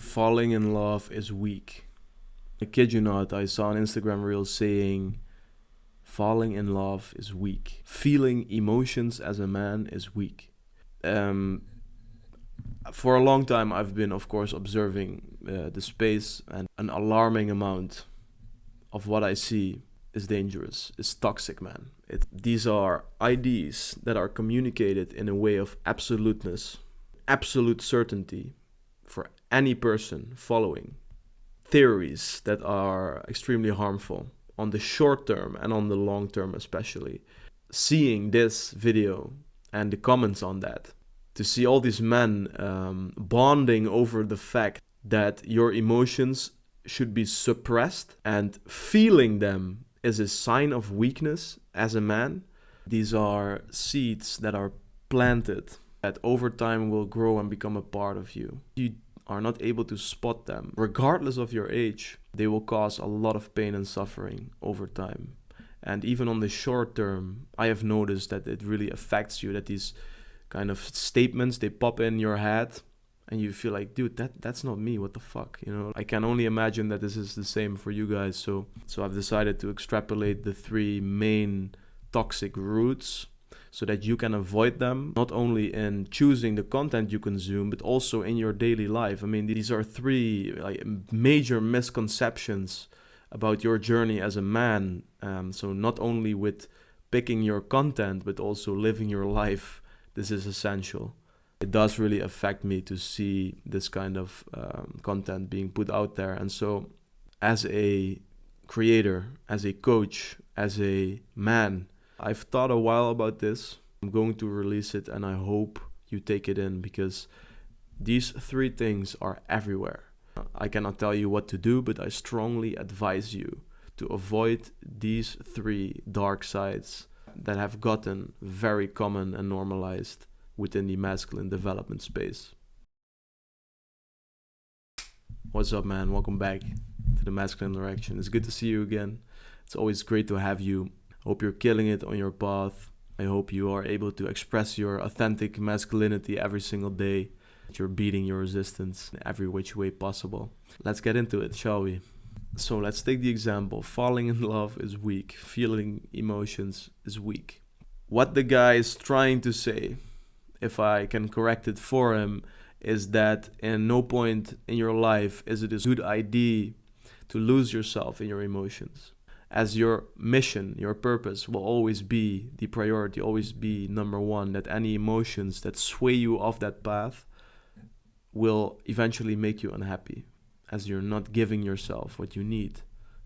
falling in love is weak. I kid you not, I saw an Instagram reel saying falling in love is weak. Feeling emotions as a man is weak. For a long time I've been, of course, observing the space, and an alarming amount of what I see is dangerous, is toxic, man. These are ideas that are communicated in a way of absoluteness, absolute certainty for any person following. Theories that are extremely harmful on the short term and on the long term especially. Seeing this video and the comments on that, to see all these men bonding over the fact that your emotions should be suppressed and feeling them is a sign of weakness as a man. These are seeds that are planted that over time will grow and become a part of you. You are not able to spot them. Regardless of your age, they will cause a lot of pain and suffering over time. And even on the short term, I have noticed that it really affects you, that these kind of statements, they pop in your head and you feel like, dude, that's not me, what the fuck, you know? I can only imagine that this is the same for you guys. So I've decided to extrapolate the 3 main toxic roots so that you can avoid them, not only in choosing the content you consume, but also in your daily life. I mean, these are 3 major misconceptions about your journey as a man. So not only with picking your content, but also living your life, this is essential. It does really affect me to see this kind of content being put out there. And so as a creator, as a coach, as a man, I've thought a while about this. I'm going to release it and I hope you take it in, because these 3 things are everywhere. I cannot tell you what to do, but I strongly advise you to avoid these 3 dark sides that have gotten very common and normalized within the masculine development space. What's up, man? Welcome back to the Masculine Direction. It's good to see you again. It's always great to have you. Hope you're killing it on your path. I hope you are able to express your authentic masculinity every single day. That you're beating your resistance in every which way possible. Let's get into it, shall we? So let's take the example. Falling in love is weak. Feeling emotions is weak. What the guy is trying to say, if I can correct it for him, is that in no point in your life is it a good idea to lose yourself in your emotions. As your mission, your purpose will always be the priority, always be number 1, that any emotions that sway you off that path will eventually make you unhappy, as you're not giving yourself what you need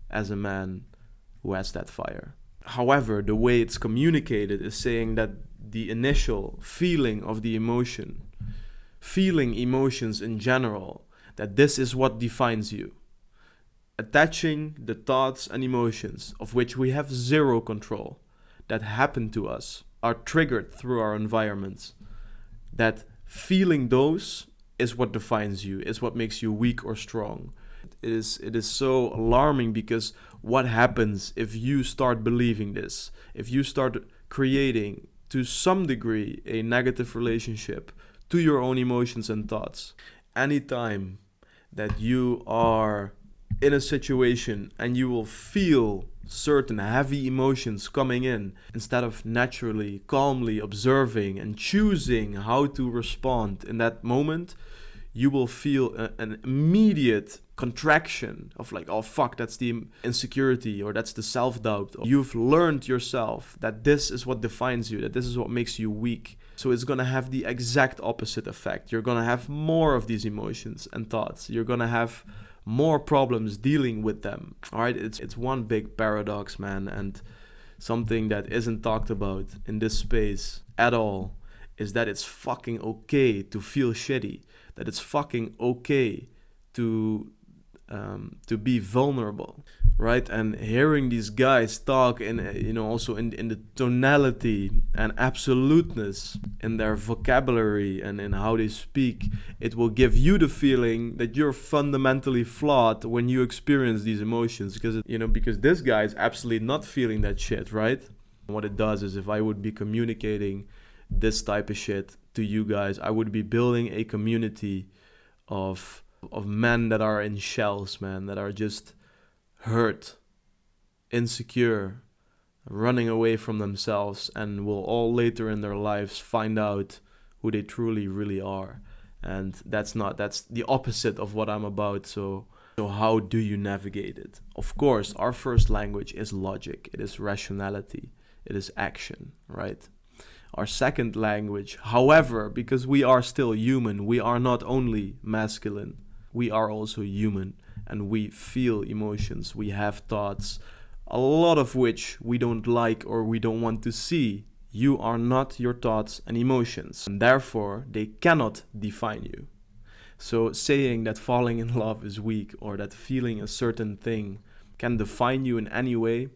as a man who has that fire. However, the way it's communicated is saying that the initial feeling of the emotion, feeling emotions in general, that this is what defines you. Attaching the thoughts and emotions of which we have zero control, that happen to us, are triggered through our environments. That feeling those is what defines you, is what makes you weak or strong. It is so alarming, because what happens if you start believing this? If you start creating, to some degree, a negative relationship to your own emotions and thoughts. Anytime that you are in a situation and you will feel certain heavy emotions coming in, instead of naturally, calmly observing and choosing how to respond in that moment, you will feel an immediate contraction of like, oh fuck, that's the insecurity, or that's the self-doubt. You've learned yourself that this is what defines you, that this is what makes you weak. So it's gonna have the exact opposite effect. You're gonna have more of these emotions and thoughts. You're gonna have more problems dealing with them. All right, it's one big paradox, man, and something that isn't talked about in this space at all is that it's fucking okay to feel shitty, that it's fucking okay to be vulnerable, right? And hearing these guys talk in, also in the tonality and absoluteness in their vocabulary and in how they speak, it will give you the feeling that you're fundamentally flawed when you experience these emotions, because this guy is absolutely not feeling that shit, right? And what it does is, if I would be communicating this type of shit to you guys, I would be building a community of of men that are in shells, man, that are just hurt, insecure, running away from themselves, and will all later in their lives find out who they truly really are. And that's the opposite of what I'm about. So how do you navigate it? Of course, our first language is logic, it is rationality, it is action, right? Our second language, however, because we are still human, we are not only masculine, we are also human, and we feel emotions, we have thoughts, a lot of which we don't like or we don't want to see. You are not your thoughts and emotions, and therefore they cannot define you. So saying that falling in love is weak or that feeling a certain thing can define you in any way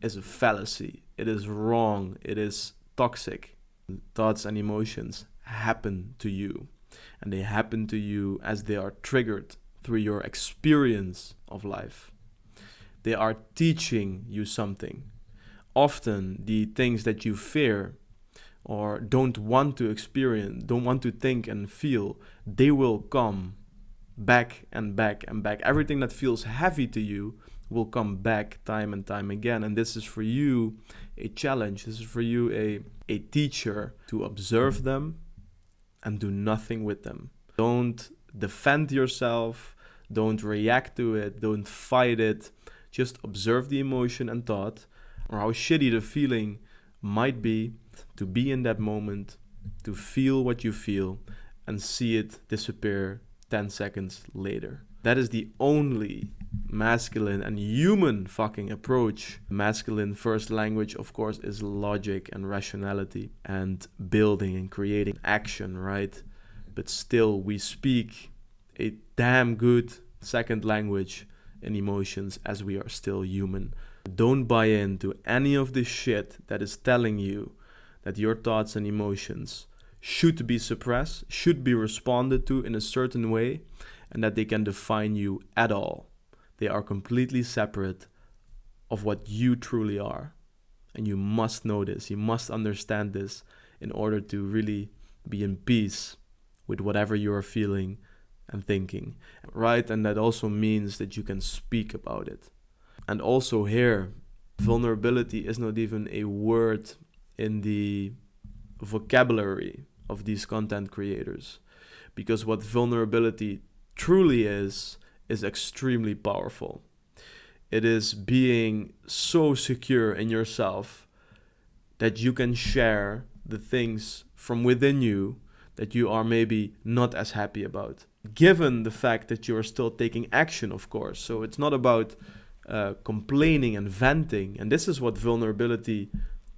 is a fallacy. It is wrong. It is toxic. Thoughts and emotions happen to you, and they happen to you as they are triggered through your experience of life. They are teaching you something. Often the things that you fear or don't want to experience, don't want to think and feel, they will come back and back and back. Everything that feels heavy to you will come back time and time again. And this is for you a challenge. This is for you a teacher to observe them and do nothing with them. Don't defend yourself. Don't react to it. Don't fight it. Just observe the emotion and thought, or how shitty the feeling might be, to be in that moment, to feel what you feel, and see it disappear 10 seconds later. That is the only masculine and human fucking approach. Masculine first language, of course, is logic and rationality and building and creating action, right? But still, we speak a damn good second language in emotions as we are still human. Don't buy into any of this shit that is telling you that your thoughts and emotions should be suppressed, should be responded to in a certain way, and that they can define you at all. They are completely separate of what you truly are. And you must know this, you must understand this in order to really be in peace with whatever you are feeling and thinking, right? And that also means that you can speak about it. And also here, vulnerability is not even a word in the vocabulary of these content creators, because what vulnerability truly is extremely powerful. It is being so secure in yourself that you can share the things from within you that you are maybe not as happy about, given the fact that you are still taking action, of course. So it's not about complaining and venting. And this is what vulnerability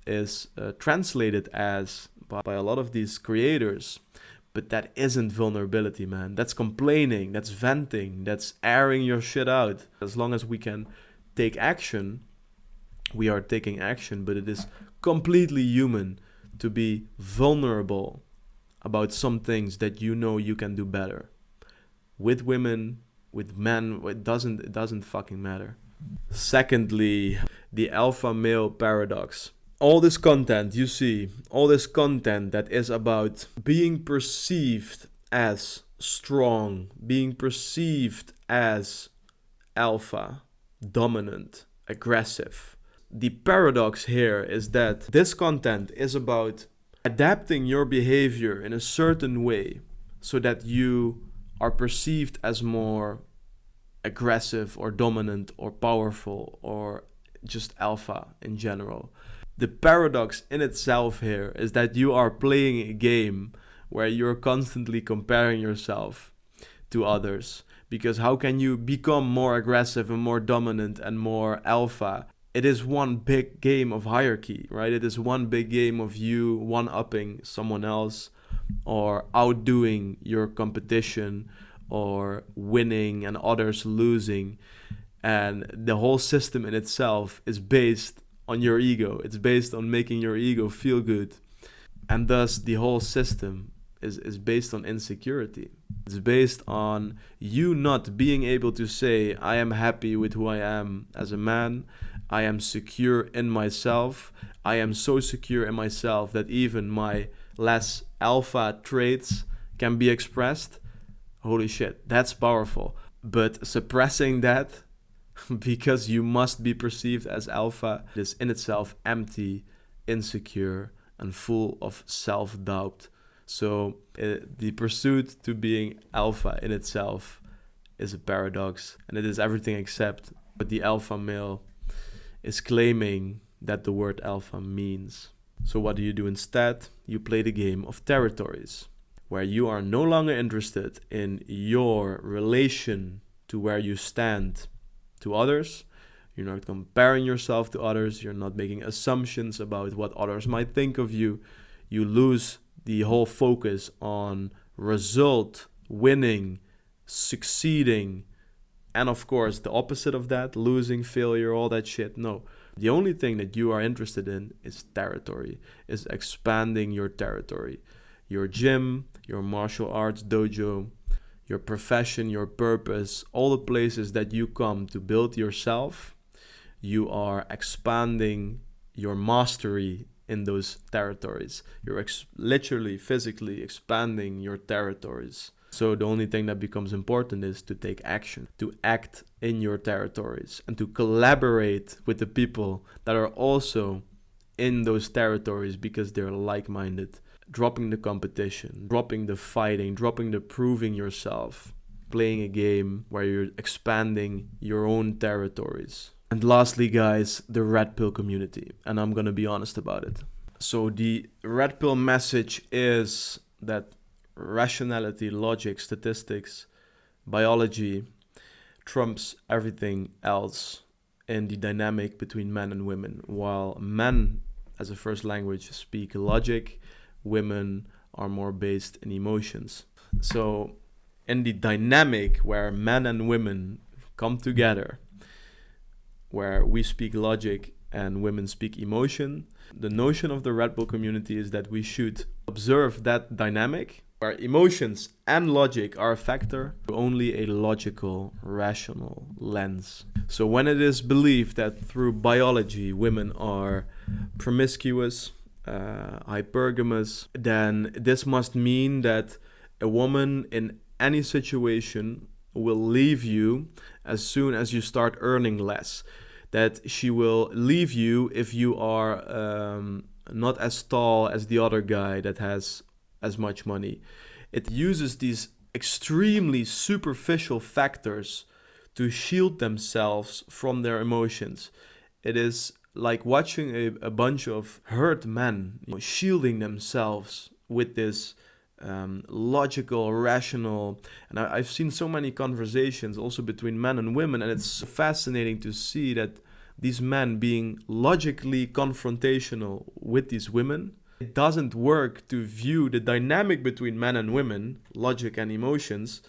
is translated as by a lot of these creators. But that isn't vulnerability, man. That's complaining, that's venting, that's airing your shit out. As long as we can take action, we are taking action. But it is completely human to be vulnerable about some things that you know you can do better. With women, with men, it doesn't fucking matter. Secondly, the alpha male paradox. All this content you see, all this content that is about being perceived as strong, being perceived as alpha, dominant, aggressive. The paradox here is that this content is about adapting your behavior in a certain way so that you are perceived as more aggressive or dominant or powerful or just alpha in general. The paradox in itself here is that you are playing a game where you're constantly comparing yourself to others. Because how can you become more aggressive and more dominant and more alpha? It is one big game of hierarchy, right? It is one big game of you one-upping someone else or outdoing your competition or winning and others losing. And the whole system in itself is based on your ego. It's based on making your ego feel good. And thus the whole system is based on insecurity. It's based on you not being able to say, I am happy with who I am as a man. I am secure in myself. I am so secure in myself that even my less alpha traits can be expressed. Holy shit, that's powerful. But suppressing that because you must be perceived as alpha is in itself empty, insecure, and full of self-doubt. So the pursuit to being alpha in itself is a paradox, and it is everything except what the alpha male is claiming that the word alpha means. So what do you do instead? You play the game of territories, where you are no longer interested in your relation to where you stand to others. You're not comparing yourself to others. You're not making assumptions about what others might think of you. You lose the whole focus on result, winning, succeeding, and of course the opposite of that, losing, failure, all that shit. No, the only thing that you are interested in is territory, is expanding your territory. Your gym, your martial arts dojo, your profession, your purpose, all the places that you come to build yourself, you are expanding your mastery in those territories. You're literally, physically expanding your territories. So the only thing that becomes important is to take action, to act in your territories, and to collaborate with the people that are also in those territories because they're like-minded. Dropping the competition, dropping the fighting, dropping the proving yourself, playing a game where you're expanding your own territories. And lastly, guys, the red pill community. And I'm going to be honest about it. So the red pill message is that rationality, logic, statistics, biology trumps everything else in the dynamic between men and women. While men as a first language speak logic, women are more based in emotions. So in the dynamic where men and women come together, where we speak logic and women speak emotion, the notion of the Red Bull community is that we should observe that dynamic where emotions and logic are a factor through only a logical, rational lens. So when it is believed that through biology women are promiscuous, hypergamous, then this must mean that a woman in any situation will leave you as soon as you start earning less. That she will leave you if you are not as tall as the other guy that has as much money. It uses these extremely superficial factors to shield themselves from their emotions. It is like watching a bunch of hurt men shielding themselves with this logical, rational, and I've seen so many conversations also between men and women, and it's fascinating to see that these men being logically confrontational with these women, it doesn't work to view the dynamic between men and women, logic and emotions,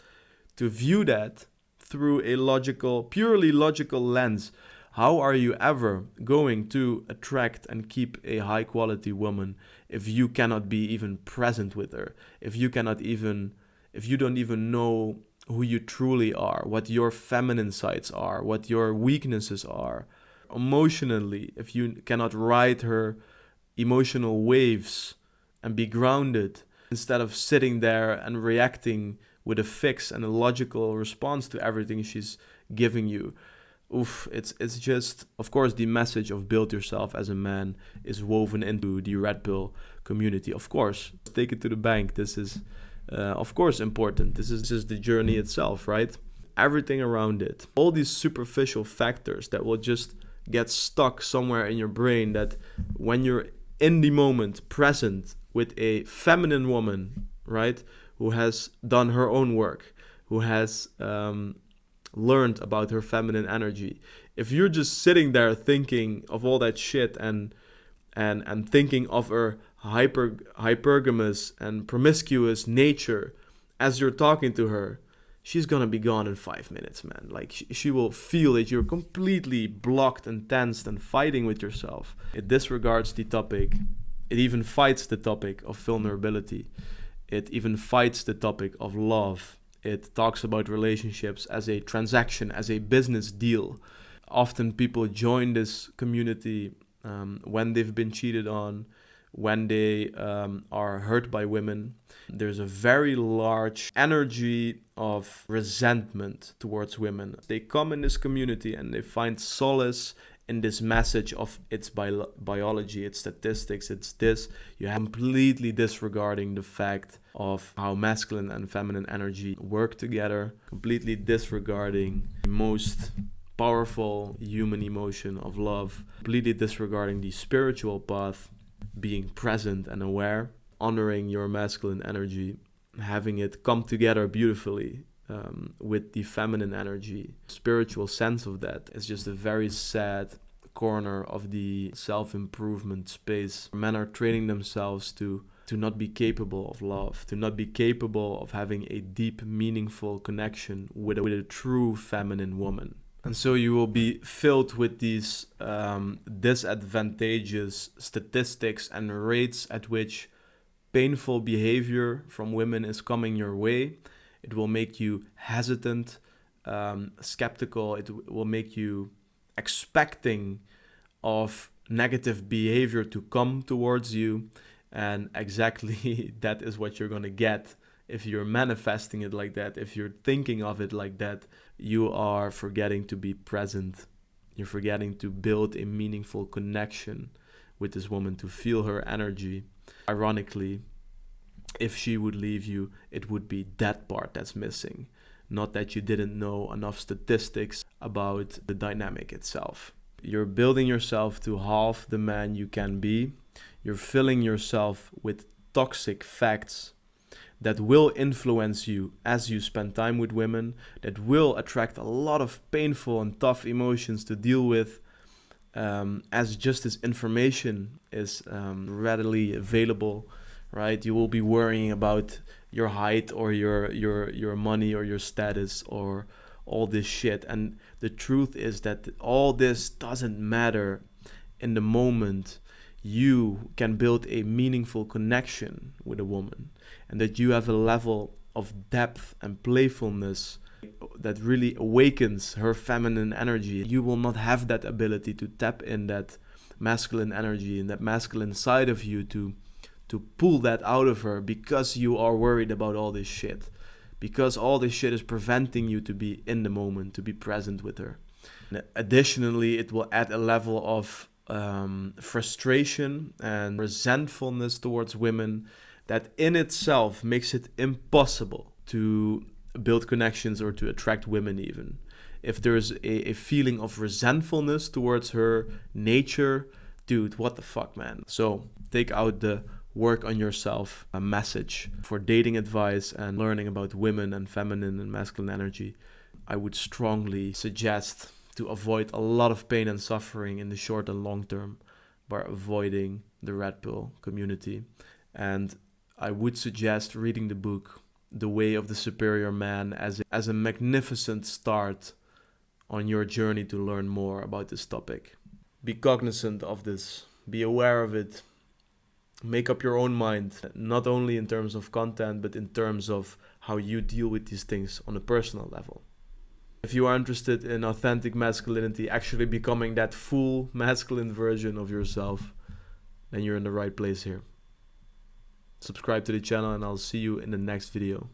to view that through a logical, purely logical lens. How are you ever going to attract and keep a high quality woman if you cannot be even present with her? If you don't even know who you truly are, what your feminine sides are, what your weaknesses are. Emotionally, if you cannot ride her emotional waves and be grounded instead of sitting there and reacting with a fix and a logical response to everything she's giving you. It's just, of course, the message of build yourself as a man is woven into the Red Pill community. Of course, take it to the bank. This is, of course, important. This is just the journey itself, right? Everything around it. All these superficial factors that will just get stuck somewhere in your brain, that when you're in the moment present with a feminine woman, right, who has done her own work, who has learned about her feminine energy. If you're just sitting there thinking of all that shit and thinking of her hypergamous and promiscuous nature as you're talking to her, she's gonna be gone in 5 minutes, man. Like she will feel that you're completely blocked and tensed and fighting with yourself. It disregards the topic. It even fights the topic of vulnerability. It even fights the topic of love. It talks about relationships as a transaction, as a business deal. Often people join this community when they've been cheated on, when they are hurt by women, there's a very large energy of resentment towards women. They come in this community and they find solace in this message of it's biology, it's statistics, it's this. You're completely disregarding the fact of how masculine and feminine energy work together, completely disregarding the most powerful human emotion of love, completely disregarding the spiritual path, being present and aware, honoring your masculine energy, having it come together beautifully with the feminine energy. Spiritual sense of that is just a very sad corner of the self-improvement space. Men are training themselves to not be capable of love, to not be capable of having a deep, meaningful connection with a true feminine woman. And so you will be filled with these disadvantageous statistics and rates at which painful behavior from women is coming your way. It will make you hesitant, skeptical. It will make you expecting of negative behavior to come towards you. And exactly that is what you're going to get if you're manifesting it like that. If you're thinking of it like that, you are forgetting to be present. You're forgetting to build a meaningful connection with this woman, to feel her energy. Ironically, if she would leave you, it would be that part that's missing, not that you didn't know enough statistics about the dynamic itself. You're building yourself to half the man you can be. You're filling yourself with toxic facts that will influence you as you spend time with women, that will attract a lot of painful and tough emotions to deal with, as just this information is readily available, right? You will be worrying about your height or your money or your status or all this shit. And the truth is that all this doesn't matter in the moment you can build a meaningful connection with a woman, and that you have a level of depth and playfulness that really awakens her feminine energy. You will not have that ability to tap in that masculine energy and that masculine side of you to pull that out of her, because you are worried about all this shit, because all this shit is preventing you to be in the moment, to be present with her. And additionally, it will add a level of frustration and resentfulness towards women that in itself makes it impossible to build connections or to attract women even. If there's a feeling of resentfulness towards her nature, dude, what the fuck, man? So take out the work on yourself a message for dating advice and learning about women and feminine and masculine energy. I would strongly suggest to avoid a lot of pain and suffering in the short and long term by avoiding the red pill community. And I would suggest reading the book The Way of the Superior Man as a magnificent start on your journey to learn more about this topic. Be cognizant of this, be aware of it, make up your own mind, not only in terms of content, but in terms of how you deal with these things on a personal level. If you are interested in authentic masculinity, actually becoming that full masculine version of yourself, then you're in the right place here. Subscribe to the channel and I'll see you in the next video.